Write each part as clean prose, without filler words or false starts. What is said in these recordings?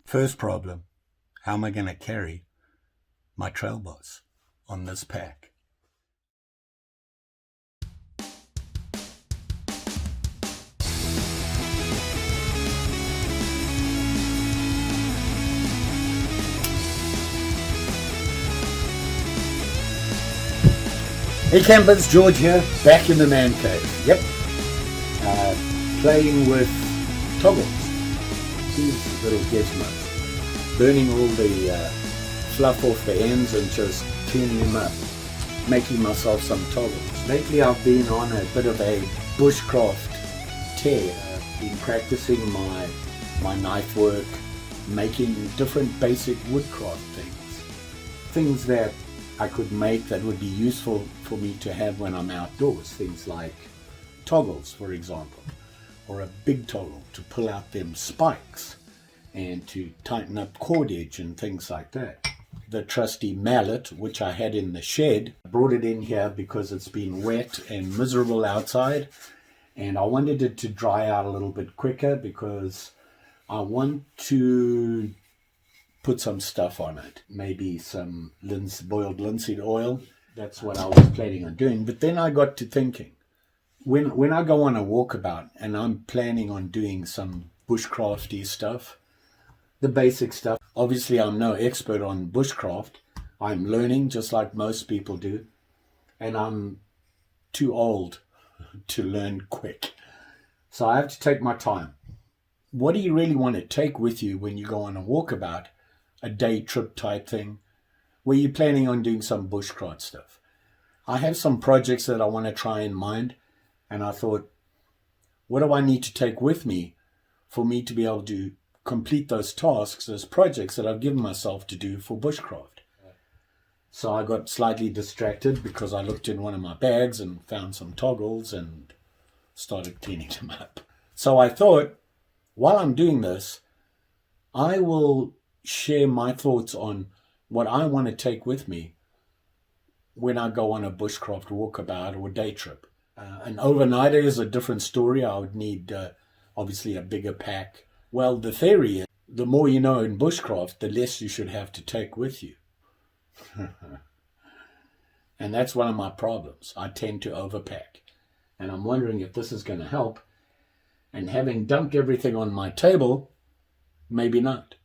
First problem, how am I going to carry my trail boss on this pack? Hey campers, George here, back in the man cave. Yep, playing with toggles, these little gizmos, burning all the fluff off the ends and just cleaning them up, making myself some toggles. Lately I've been on a bit of a bushcraft tear. I've been practicing my knife work, making different basic woodcraft things that I could make that would be useful for me to have when I'm outdoors. Things like toggles, for example, or a big toggle to pull out them spikes and to tighten up cordage and things like that. The trusty mallet, which I had in the shed, I brought it in here because it's been wet and miserable outside, and I wanted it to dry out a little bit quicker because I want to put some stuff on it, maybe some boiled linseed oil. That's what I was planning on doing. But then I got to thinking, when I go on a walkabout and I'm planning on doing some bushcrafty stuff, the basic stuff, obviously I'm no expert on bushcraft. I'm learning just like most people do, and I'm too old to learn quick. So I have to take my time. What do you really want to take with you when you go on a walkabout? A day trip type thing where you're planning on doing some bushcraft stuff. I have some projects that I want to try in mind, and I thought, what do I need to take with me for me to be able to complete those tasks, those projects that I've given myself to do for bushcraft? So I got slightly distracted because I looked in one of my bags and found some toggles and started cleaning them up. So I thought, while I'm doing this, I will share my thoughts on what I want to take with me when I go on a bushcraft walkabout or day trip. An overnighter is a different story. I would need obviously a bigger pack. Well, the theory is the more you know in bushcraft, the less you should have to take with you. And that's one of my problems. I tend to overpack. And I'm wondering if this is going to help. And having dumped everything on my table, maybe not.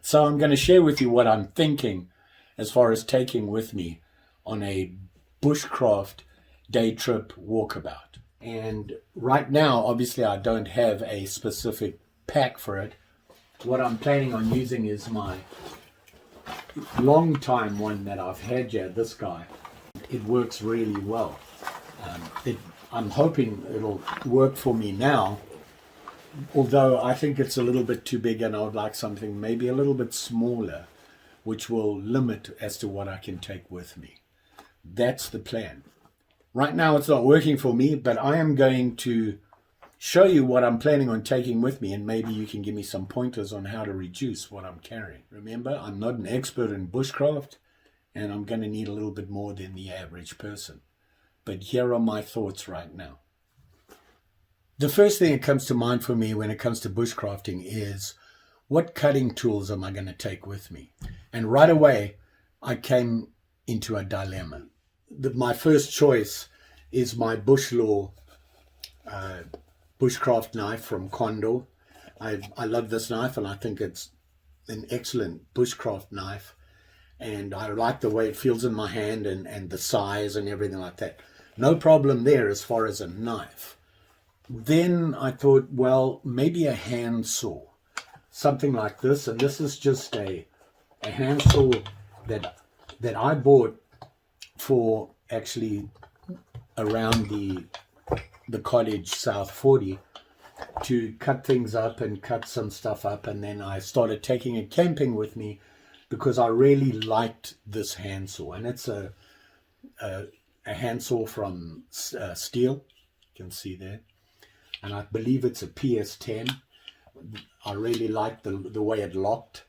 So I'm going to share with you what I'm thinking as far as taking with me on a bushcraft day trip walkabout. And right now, obviously, I don't have a specific pack for it. What I'm planning on using is my long time one that I've had here, this guy. It works really well. I'm hoping it'll work for me now, although I think it's a little bit too big and I would like something maybe a little bit smaller, which will limit as to what I can take with me. That's the plan. Right now it's not working for me, but I am going to show you what I'm planning on taking with me, and maybe you can give me some pointers on how to reduce what I'm carrying. Remember, I'm not an expert in bushcraft, and I'm going to need a little bit more than the average person. But here are my thoughts right now. The first thing that comes to mind for me when it comes to bushcrafting is, what cutting tools am I going to take with me? And right away, I came into a dilemma. My first choice is my Bushlaw bushcraft knife from Condor. I love this knife, and I think it's an excellent bushcraft knife. And I like the way it feels in my hand and the size and everything like that. No problem there as far as a knife. Then I thought, well, maybe a handsaw, something like this. And this is just a handsaw that I bought for actually around the cottage South 40 to cut things up and cut some stuff up. And then I started taking it camping with me because I really liked this handsaw. And it's a handsaw from steel, you can see there. And I believe it's a PS10. I really like the way it locked.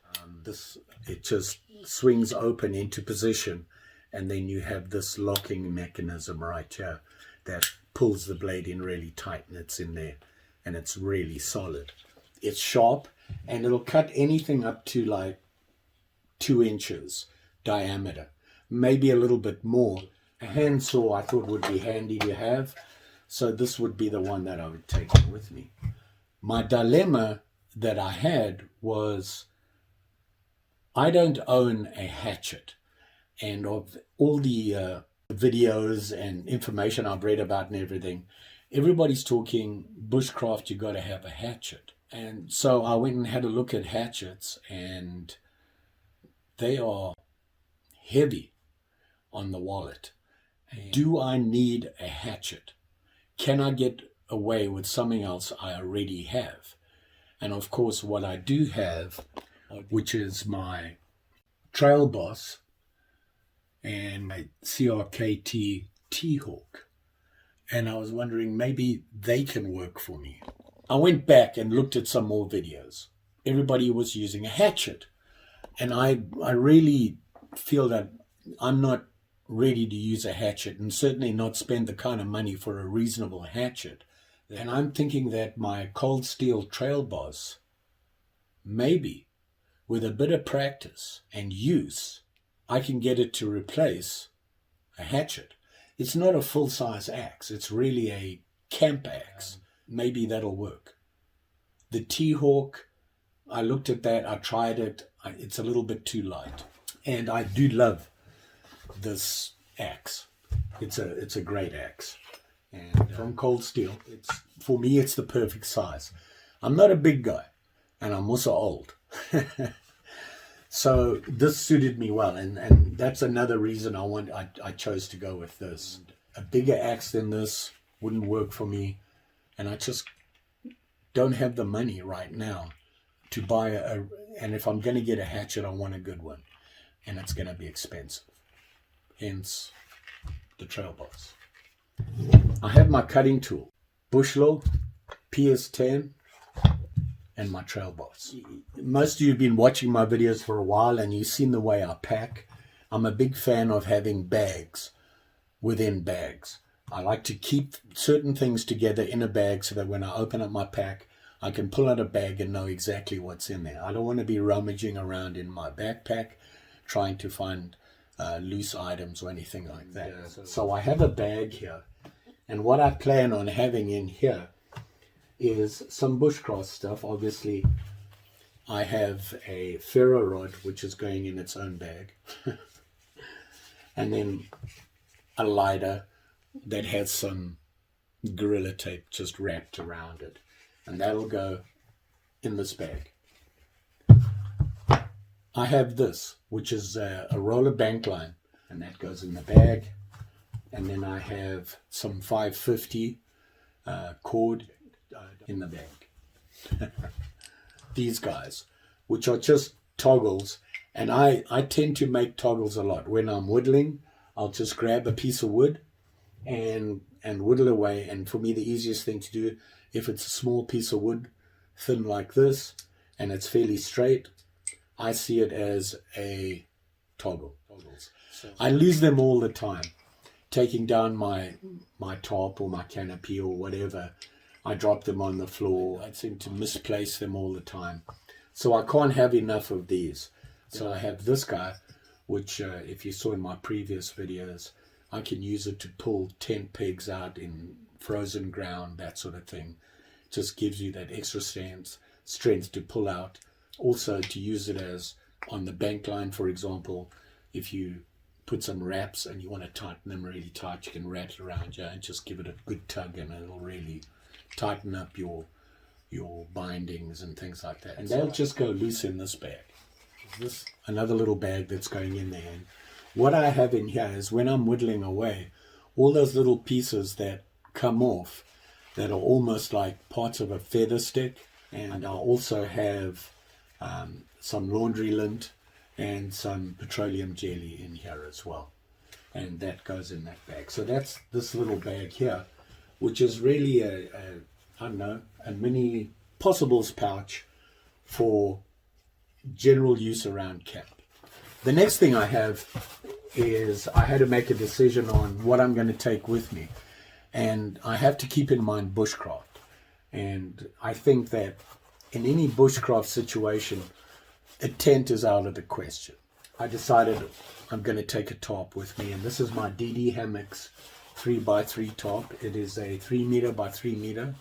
It just swings open into position, and then you have this locking mechanism right here that pulls the blade in really tight, and it's in there, and it's really solid. It's sharp, and it'll cut anything up to like 2 inches diameter, maybe a little bit more. A handsaw I thought would be handy to have, so this would be the one that I would take with me. My dilemma that I had was I don't own a hatchet, and of all the videos and information I've read about and everything, everybody's talking bushcraft, you got to have a hatchet. And so I went and had a look at hatchets, and they are heavy on the wallet. Do I need a hatchet? Can I get away with something else I already have? And of course, what I do have, which is my Trail Boss and my CRKT T-Hawk. And I was wondering, maybe they can work for me. I went back and looked at some more videos. Everybody was using a hatchet. And I really feel that I'm not ready to use a hatchet, and certainly not spend the kind of money for a reasonable hatchet. And I'm thinking that my cold steel Trail Boss, maybe with a bit of practice and use, I can get it to replace a hatchet. It's not a full-size axe. It's really a camp axe. Maybe that'll work. The T-Hawk, I looked at that. I tried it. It's a little bit too light. And I do love this axe. It's a great axe. And from cold steel, for me, it's the perfect size. I'm not a big guy, and I'm also old. So this suited me well, and that's another reason I chose to go with this. A bigger axe than this wouldn't work for me, and I just don't have the money right now to buy and if I'm going to get a hatchet, I want a good one, and it's going to be expensive. Hence the Trail Boss. I have my cutting tool, bush log, PS10, and my Trail Boss. Most of you have been watching my videos for a while, and you've seen the way I pack. I'm a big fan of having bags within bags. I like to keep certain things together in a bag so that when I open up my pack, I can pull out a bag and know exactly what's in there. I don't want to be rummaging around in my backpack trying to find loose items or anything like that. So I have a bag here, and what I plan on having in here is some bushcraft stuff. Obviously, I have a ferro rod, which is going in its own bag, and then a lighter that has some Gorilla Tape just wrapped around it, and that'll go in this bag. I have this, which is a roller bank line, and that goes in the bag. And then I have some 550 cord in the bag. These guys, which are just toggles, and I tend to make toggles a lot. When I'm whittling, I'll just grab a piece of wood and whittle away. And for me, the easiest thing to do, if it's a small piece of wood, thin like this, and it's fairly straight, I see it as a toggle. I lose them all the time. Taking down my tarp or my canopy or whatever, I drop them on the floor. I seem to misplace them all the time. So I can't have enough of these. So I have this guy, which if you saw in my previous videos, I can use it to pull tent pegs out in frozen ground, that sort of thing. Just gives you that extra strength to pull out. Also to use it as on the bank line, for example, if you put some wraps and you want to tighten them really tight, you can rattle around and just give it a good tug, and it'll really tighten up your bindings and things like that. And they'll just go loose in this bag. This another little bag that's going in there. And what I have in here is, when I'm whittling away, all those little pieces that come off that are almost like parts of a feather stick. And I also have some laundry lint and some petroleum jelly in here as well, and that goes in that bag. So that's this little bag here, which is really I don't know, a mini Possibles pouch for general use around camp. The next thing I have is I had to make a decision on what I'm going to take with me, and I have to keep in mind bushcraft. And I think that in any bushcraft situation, a tent is out of the question. I decided I'm going to take a tarp with me, and this is my DD Hammocks 3x3 tarp. It is a 3 meter by 3 meter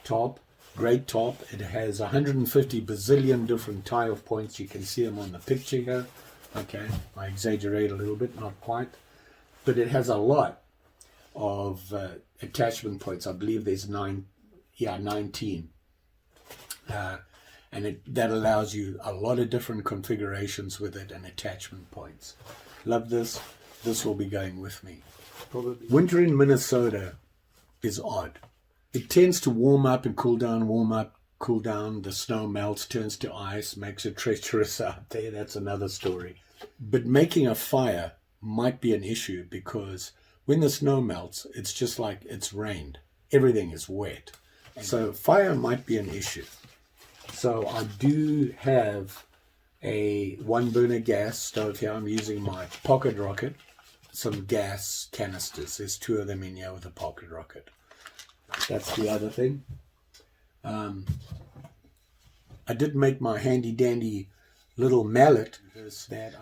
tarp. Great tarp. It has 150 bazillion different tie-off points. You can see them on the picture here. Okay, I exaggerate a little bit, not quite. But it has a lot of attachment points. I believe there's 19. And that allows you a lot of different configurations with it and attachment points. Love this. This will be going with me. Probably. Winter in Minnesota is odd. It tends to warm up and cool down, warm up, cool down. The snow melts, turns to ice, makes it treacherous out there. That's another story. But making a fire might be an issue because when the snow melts, it's just like it's rained. Everything is wet. So fire might be an issue. So I do have a 1-burner gas stove here. I'm using my pocket rocket, some gas canisters. There's 2 of them in here with a pocket rocket. That's the other thing. I did make my handy dandy little mallet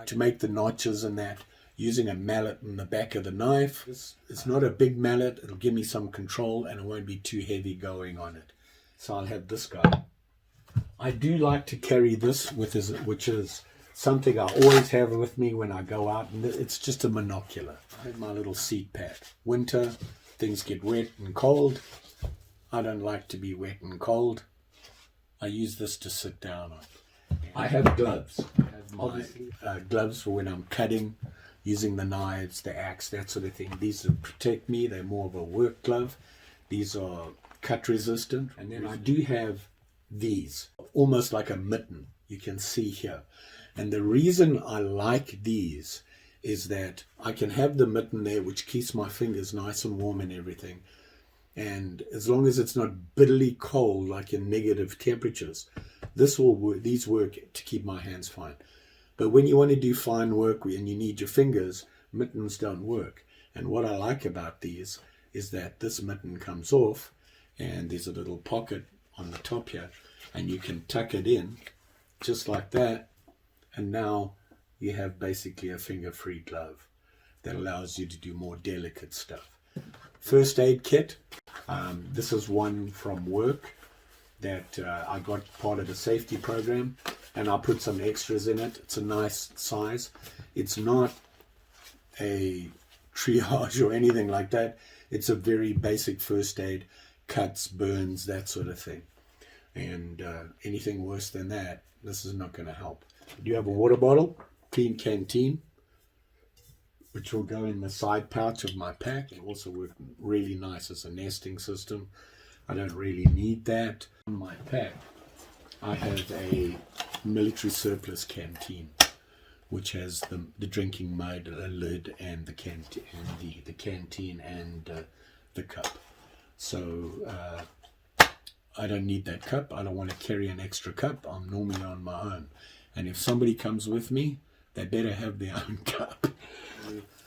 to make the notches and that, using a mallet in the back of the knife. It's not a big mallet. It'll give me some control and it won't be too heavy going on it. So I'll have this guy. I do like to carry this which is something I always have with me when I go out, and it's just a monocular. I have my little seat pad. Winter, things get wet and cold. I don't like to be wet and cold. I use this to sit down on. I have gloves. I have my gloves for when I'm cutting, using the knives, the axe, that sort of thing. These protect me. They're more of a work glove. These are cut resistant. And then I do have these, almost like a mitten, you can see here. And the reason I like these is that I can have the mitten there, which keeps my fingers nice and warm and everything. And as long as it's not bitterly cold, like in negative temperatures, these work to keep my hands fine. But when you want to do fine work and you need your fingers, mittens don't work. And what I like about these is that this mitten comes off, and there's a little pocket on the top here, and you can tuck it in just like that, and now you have basically a finger-free glove that allows you to do more delicate stuff. First aid kit. This is one from work that I got part of the safety program, and I put some extras in it. It's a nice size. It's not a triage or anything like that. It's a very basic first aid, cuts, burns, that sort of thing. And anything worse than that, this is not going to help. I do have a water bottle, clean canteen, which will go in the side pouch of my pack. It also works really nice as a nesting system. I don't really need that. On my pack, I have a military surplus canteen, which has the drinking mug, a lid, and the canteen and the cup. So I don't need that cup. I don't want to carry an extra cup. I'm normally on my own. And if somebody comes with me, they better have their own cup.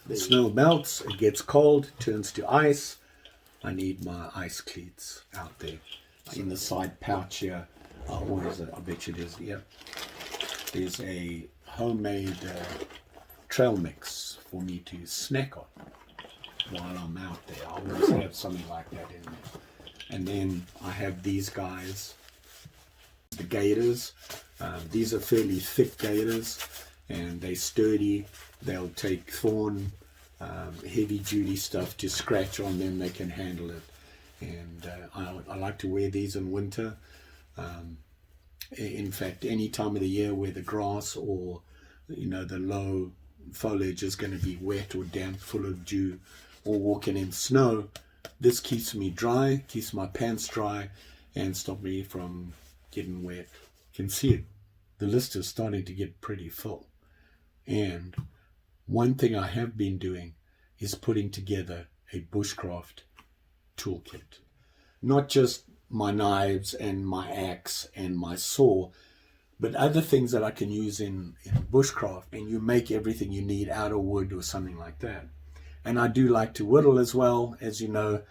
The snow melts, it gets cold, turns to ice. I need my ice cleats out there. In the side pouch here, what is it? I bet you it is. Yep. There's a homemade trail mix for me to snack on while I'm out there. I always have something like that in there. And then I have these guys, the gaiters. These are fairly thick gaiters, and they're sturdy. They'll take thorn, heavy duty stuff to scratch on them. They can handle it. And I like to wear these in winter. In fact, any time of the year where the grass or the low foliage is going to be wet or damp, full of dew, or walking in snow, this keeps me dry, keeps my pants dry, and stop me from getting wet. You can see it. The list is starting to get pretty full. And one thing I have been doing is putting together a bushcraft toolkit. Not just my knives and my axe and my saw, but other things that I can use in bushcraft. And you make everything you need out of wood or something like that. And I do like to whittle as well, as you know.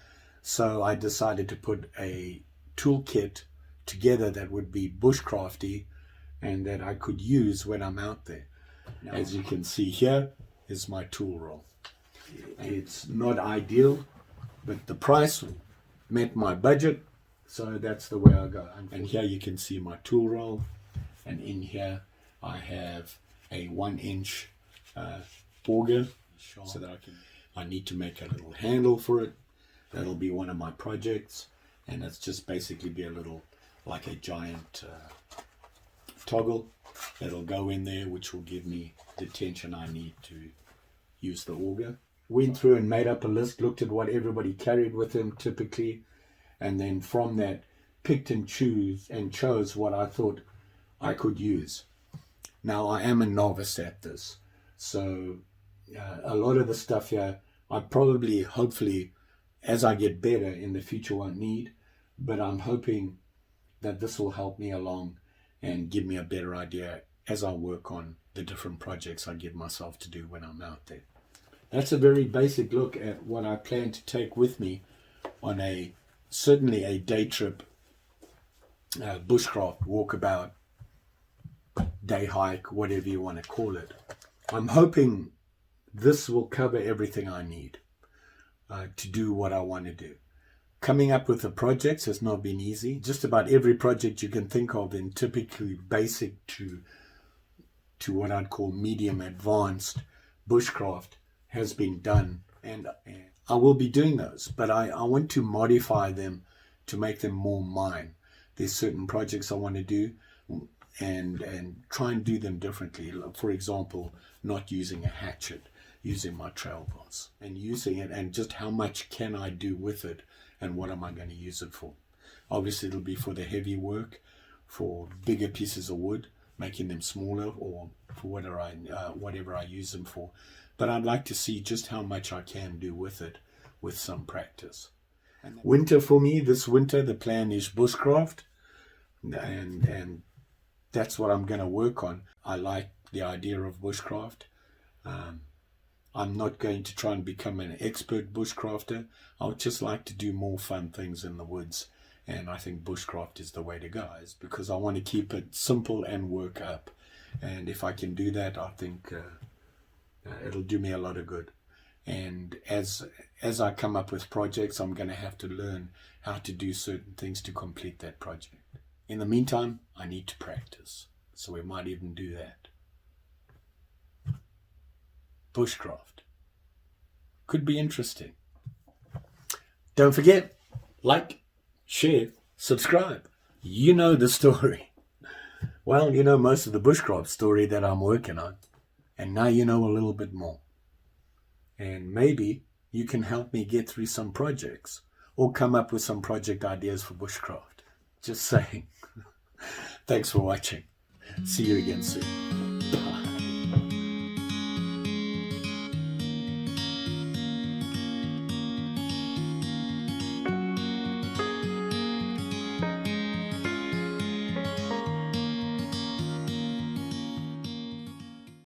So I decided to put a toolkit together that would be bushcrafty and that I could use when I'm out there. As you can see, here is my tool roll. It's not ideal, but the price met my budget, so that's the way I go. And here you can see my tool roll, and in here I have a 1-inch auger, so that I need to make a little handle for it. That'll be one of my projects, and it's just basically be a little, like a giant toggle that'll go in there, which will give me the tension I need to use the auger. Went through and made up a list, looked at what everybody carried with them typically, and then from that picked and chose what I thought I could use. Now, I am a novice at this, so a lot of the stuff here I probably, hopefully, as I get better in the future, won't need, but I'm hoping that this will help me along and give me a better idea as I work on the different projects I give myself to do when I'm out there. That's a very basic look at what I plan to take with me on certainly a day trip, bushcraft, walkabout, day hike, whatever you want to call it. I'm hoping this will cover everything I need to do what I want to do. Coming up with the projects has not been easy. Just about every project you can think of, in typically basic to what I'd call medium advanced bushcraft, has been done, and I will be doing those, but I want to modify them to make them more mine. There's certain projects I want to do and try and do them differently. For example, not using a hatchet, using my trail boss and using it, and just how much can I do with it and what am I going to use it for. Obviously it'll be for the heavy work, for bigger pieces of wood, making them smaller, or for whatever I use them for. But I'd like to see just how much I can do with it with some practice. Winter for me, this winter, the plan is bushcraft, and that's what I'm going to work on. I like the idea of bushcraft. I'm not going to try and become an expert bushcrafter. I would just like to do more fun things in the woods, and I think bushcraft is the way to go, because I want to keep it simple and work up. And if I can do that, I think it'll do me a lot of good. And as I come up with projects, I'm going to have to learn how to do certain things to complete that project. In the meantime, I need to practice, so we might even do that. Bushcraft could be interesting. Don't forget, like, share, subscribe. You know the story. Well, you know most of the bushcraft story that I'm working on, and now you know a little bit more. And maybe you can help me get through some projects or come up with some project ideas for bushcraft. Just saying. Thanks for watching. See you again soon.